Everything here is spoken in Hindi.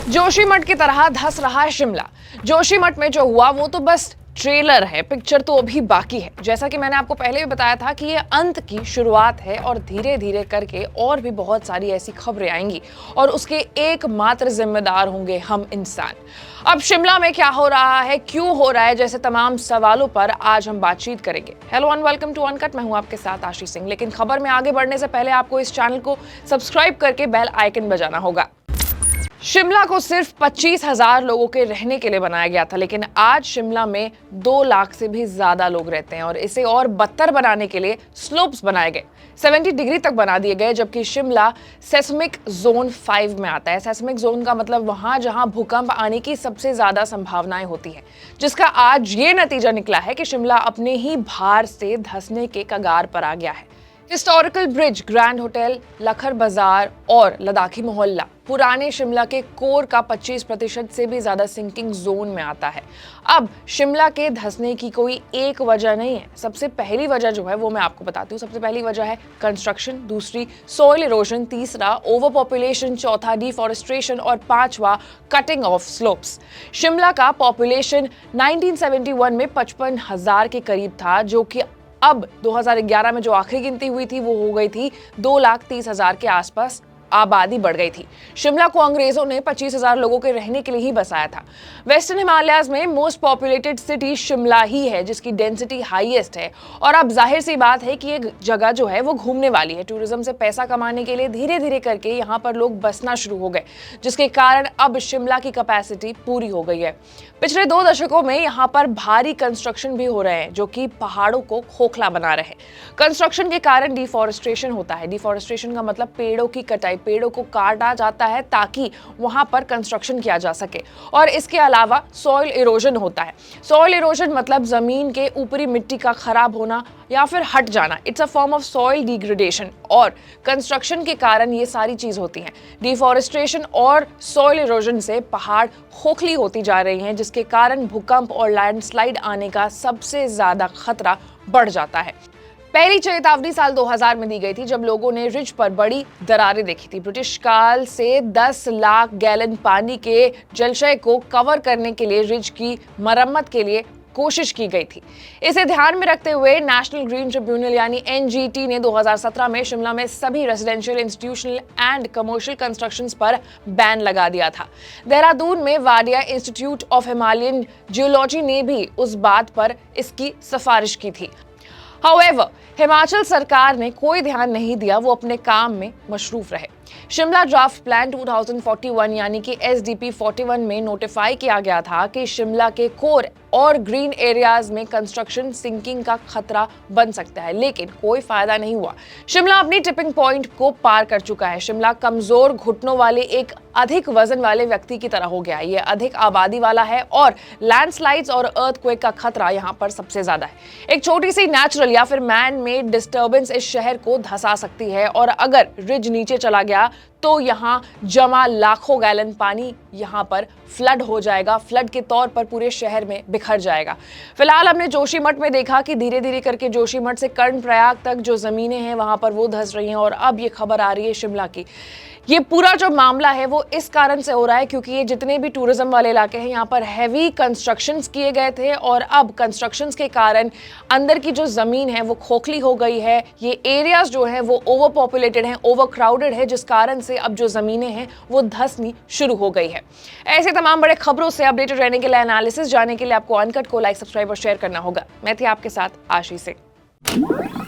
जोशीमठ की तरह धंस रहा है शिमला। जोशीमठ में जो हुआ वो तो बस ट्रेलर है, पिक्चर तो अभी बाकी है। जैसा कि मैंने आपको पहले भी बताया था कि ये अंत की शुरुआत है और धीरे धीरे करके और भी बहुत सारी ऐसी खबरें आएंगी और उसके एकमात्र जिम्मेदार होंगे हम इंसान। अब शिमला में क्या हो रहा है, क्यों हो रहा है, जैसे तमाम सवालों पर आज हम बातचीत करेंगे। Hello and welcome to Uncut, मैं हूं आपके साथ आशीष सिंह। लेकिन खबर में आगे बढ़ने से पहले आपको इस चैनल को सब्सक्राइब करके बेल आइकन बजाना होगा। शिमला को सिर्फ 25,000 लोगों के रहने के लिए बनाया गया था, लेकिन आज शिमला में 2 लाख से भी ज्यादा लोग रहते हैं और इसे और बदतर बनाने के लिए स्लोप्स बनाए गए, 70 डिग्री तक बना दिए गए, जबकि शिमला सेस्मिक जोन 5 में आता है। सेस्मिक जोन का मतलब वहां जहां भूकंप आने की सबसे ज्यादा संभावनाएं होती हैं, जिसका आज ये नतीजा निकला है कि शिमला अपने ही भार से धंसने के कगार पर आ गया है। हिस्टोरिकल ब्रिज, ग्रैंड होटल, लखर बाजार और लद्दाखी मोहल्ला पुराने शिमला के कोर का 25% से भी ज्यादा सिंकिंग जोन में आता है। अब शिमला के धंसने की कोई एक वजह नहीं है। सबसे पहली वजह जो है वो मैं आपको बताती हूँ। सबसे पहली वजह है कंस्ट्रक्शन, दूसरी सॉइल इरोजन, तीसरा ओवर पॉपुलेशन, चौथा डिफॉरेस्टेशन और पांचवा कटिंग ऑफ स्लोप्स। शिमला का पॉपुलेशन 1971 में 55,000 के करीब था, जो कि अब 2011 में जो आखिरी गिनती हुई थी वो हो गई थी 2,30,000 के आसपास। आबादी बढ़ गई थी। शिमला को अंग्रेजों ने 25,000 लोगों के रहने के लिए ही बसाया था। वेस्टर्न हिमालयाज में मोस्ट पॉपुलेटेड सिटी शिमला ही है, जिसकी डेंसिटी हाईएस्ट है। और अब जाहिर सी बात है कि ये जगह जो है वो घूमने वाली है। टूरिज्म से पैसा कमाने के लिए धीरे धीरे करके यहाँ पर लोग बसना शुरू हो गए, जिसके कारण अब शिमला की कैपेसिटी पूरी हो गई है। पिछले 2 दशकों में यहाँ पर भारी कंस्ट्रक्शन भी हो रहे हैं, जो कि पहाड़ों को खोखला बना रहे हैं। कंस्ट्रक्शन के कारण डिफॉरेस्टेशन होता है। डिफॉरेस्टेशन का मतलब पेड़ों की कटाई, पेड़ों को काटा जाता है ताकि वहां पर कंस्ट्रक्शन किया जा सके। और इसके अलावा सॉइल इरोजन होता है। सॉइल इरोजन मतलब जमीन के ऊपरी मिट्टी का खराब होना या फिर हट जाना। It's a form of soil degradation और कंस्ट्रक्शन के कारण ये सारी चीज होती हैं। डिफॉरेस्टेशन और सॉइल इरोजन से पहाड़ खोखली होती जा रही हैं, जिसके कारण भूकंप और लैंडस्लाइड आने का सबसे ज्यादा खतरा बढ़ जाता है। पहली चेतावनी साल 2000 में दी गई थी, जब लोगों ने रिज पर बड़ी दरारें देखी थी। ब्रिटिश काल से 10 लाख गैलन पानी के जलाशय को कवर करने के लिए रिज की मरम्मत के लिए कोशिश की गई थी। इसे ध्यान में रखते हुए नेशनल ग्रीन ट्रिब्यूनल यानी एनजीटी ने 2017 में शिमला में सभी residential, institutional and commercial constructions पर बैन लगा दिया था। देहरादून में Wadia institute of Himalayan geology ने भी उस बात पर इसकी सिफारिश की थी। However, हिमाचल सरकार ने कोई ध्यान नहीं दिया, वो अपने काम में मशरूफ रहे। शिमला ड्राफ्ट प्लान 2041 यानी कि SDP 41 में नोटिफाई किया गया था कि शिमला के कोर और ग्रीन एरियाज में कंस्ट्रक्शन सिंकिंग का खतरा बन सकता है, लेकिन कोई फायदा नहीं हुआ। शिमला अपनी टिपिंग पॉइंट को पार कर चुका है। शिमला कमजोर घुटनों वाले एक अधिक वजन वाले व्यक्ति की तरह हो गया है। ये अधिक आबादी वाला है और लैंडस्लाइड्स और अर्थक्वेक का खतरा यहाँ पर सबसे ज्यादा है। एक छोटी सी नेचुरल या फिर मैन मेड डिस्टर्बेंस इस शहर को धंसा सकती है और अगर रिज नीचे चला गया तो यहाँ जमा लाखों गैलन पानी यहाँ पर फ्लड हो जाएगा। फ्लड के तौर पर पूरे शहर में बिखर जाएगा। फिलहाल हमने जोशीमठ में देखा कि धीरे धीरे करके जोशीमठ से कर्णप्रयाग तक जो जमीनें हैं वहां पर वो धंस रही हैं और अब ये खबर आ रही है शिमला की। ये पूरा जो मामला है वो इस कारण से हो रहा है क्योंकि ये जितने भी टूरिज्म वाले इलाके हैं यहाँ पर हैवी कंस्ट्रक्शंस किए गए थे और अब कंस्ट्रक्शंस के कारण अंदर की जो जमीन है वो खोखली हो गई है। ये एरियाज जो है वो ओवर पॉपुलेटेड हैं, ओवर क्राउडेड है, जिस कारण से अब जो जमीनें हैं वो धंसनी शुरू हो गई है। ऐसे तमाम बड़े खबरों से अपडेटेड रहने के लिए, एनालिसिस जानने के लिए आपको अनकट को लाइक, सब्सक्राइब और शेयर करना होगा। मैं थी आपके साथ आशीष सिंह।